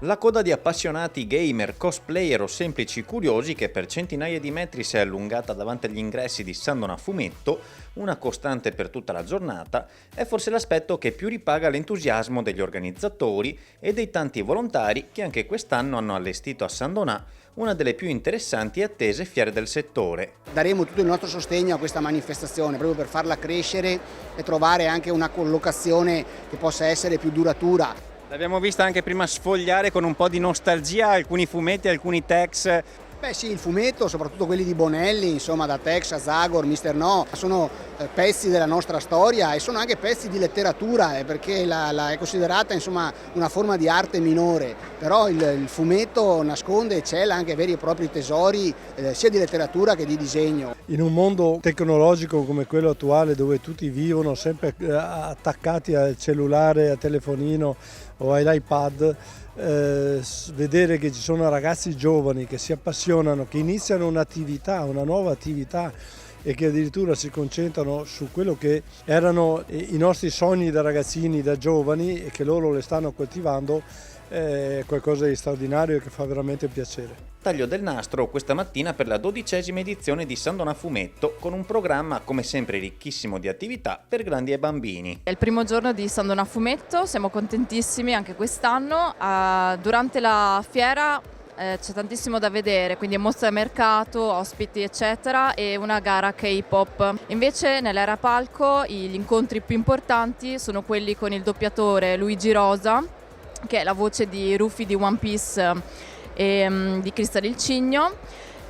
La coda di appassionati gamer, cosplayer o semplici curiosi che per centinaia di metri si è allungata davanti agli ingressi di Sandona Fumetto, una costante per tutta la giornata, è forse l'aspetto che più ripaga l'entusiasmo degli organizzatori e dei tanti volontari che anche quest'anno hanno allestito a Sandonà una delle più interessanti e attese fiere del settore. Daremo tutto il nostro sostegno a questa manifestazione proprio per farla crescere e trovare anche una collocazione che possa essere più duratura. L'abbiamo vista anche prima sfogliare con un po' di nostalgia alcuni fumetti, alcuni tex. Beh sì, il fumetto, soprattutto quelli di Bonelli, insomma da Tex a Zagor, Mister No, sono pezzi della nostra storia e sono anche pezzi di letteratura perché è considerata insomma una forma di arte minore, però il fumetto nasconde e cela anche veri e propri tesori sia di letteratura che di disegno. In un mondo tecnologico come quello attuale dove tutti vivono sempre attaccati al cellulare, al telefonino o all'iPad, vedere che ci sono ragazzi giovani che si appassionano, che iniziano un'attività, una nuova attività e che addirittura si concentrano su quello che erano i nostri sogni da ragazzini, da giovani e che loro le stanno coltivando, è qualcosa di straordinario e che fa veramente piacere. Taglio del nastro questa mattina per la 12ª edizione di Sandona Fumetto, con un programma come sempre ricchissimo di attività per grandi e bambini. È il primo giorno di Sandona Fumetto, siamo contentissimi anche quest'anno. Durante la fiera c'è tantissimo da vedere, quindi mostra mercato, ospiti eccetera e una gara K-pop. Invece nell'era palco gli incontri più importanti sono quelli con il doppiatore Luigi Rosa, che è la voce di Rufy di One Piece e di Crystal il Cigno,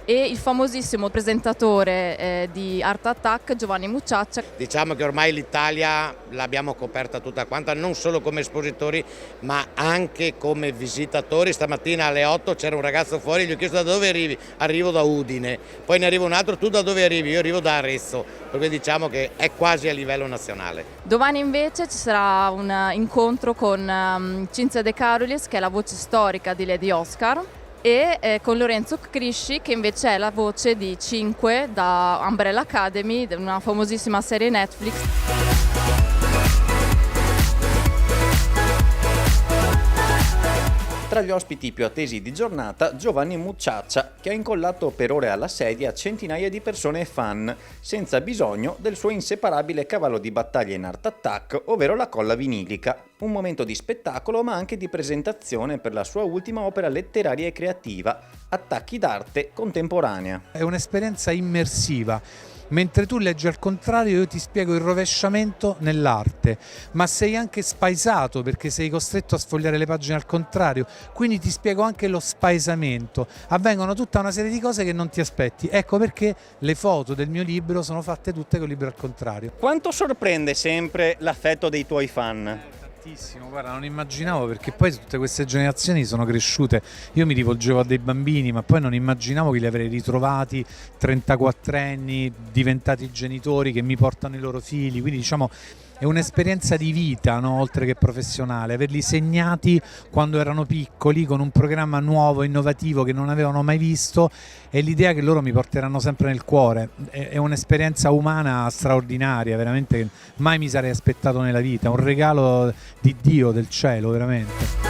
e il famosissimo presentatore di Art Attack Giovanni Mucciaccia. Diciamo che ormai l'Italia l'abbiamo coperta tutta quanta, non solo come espositori ma anche come visitatori. Stamattina alle 8 c'era un ragazzo fuori, gli ho chiesto da dove arrivi, arrivo da Udine, poi ne arriva un altro, tu da dove arrivi? Io arrivo da Arezzo, perché diciamo che è quasi a livello nazionale. Domani invece ci sarà un incontro con Cinzia De Carolis, che è la voce storica di Lady Oscar, e con Lorenzo Crisci, che invece è la voce di 5 da Umbrella Academy, una famosissima serie Netflix. Tra gli ospiti più attesi di giornata, Giovanni Mucciaccia, che ha incollato per ore alla sedia centinaia di persone e fan, senza bisogno del suo inseparabile cavallo di battaglia in Art Attack, ovvero la colla vinilica. Un momento di spettacolo ma anche di presentazione per la sua ultima opera letteraria e creativa, Attacchi d'arte contemporanea. È un'esperienza immersiva. Mentre tu leggi al contrario, io ti spiego il rovesciamento nell'arte, ma sei anche spaesato perché sei costretto a sfogliare le pagine al contrario, quindi ti spiego anche lo spaesamento. Avvengono tutta una serie di cose che non ti aspetti, ecco perché le foto del mio libro sono fatte tutte con il libro al contrario. Quanto sorprende sempre l'affetto dei tuoi fan? Guarda, non immaginavo, perché poi tutte queste generazioni sono cresciute, io mi rivolgevo a dei bambini ma poi non immaginavo che li avrei ritrovati 34enni diventati genitori che mi portano i loro figli, quindi diciamo è un'esperienza di vita, no? Oltre che professionale, averli segnati quando erano piccoli con un programma nuovo, innovativo che non avevano mai visto, e l'idea che loro mi porteranno sempre nel cuore. È un'esperienza umana straordinaria, veramente mai mi sarei aspettato nella vita, un regalo di Dio, del cielo, veramente.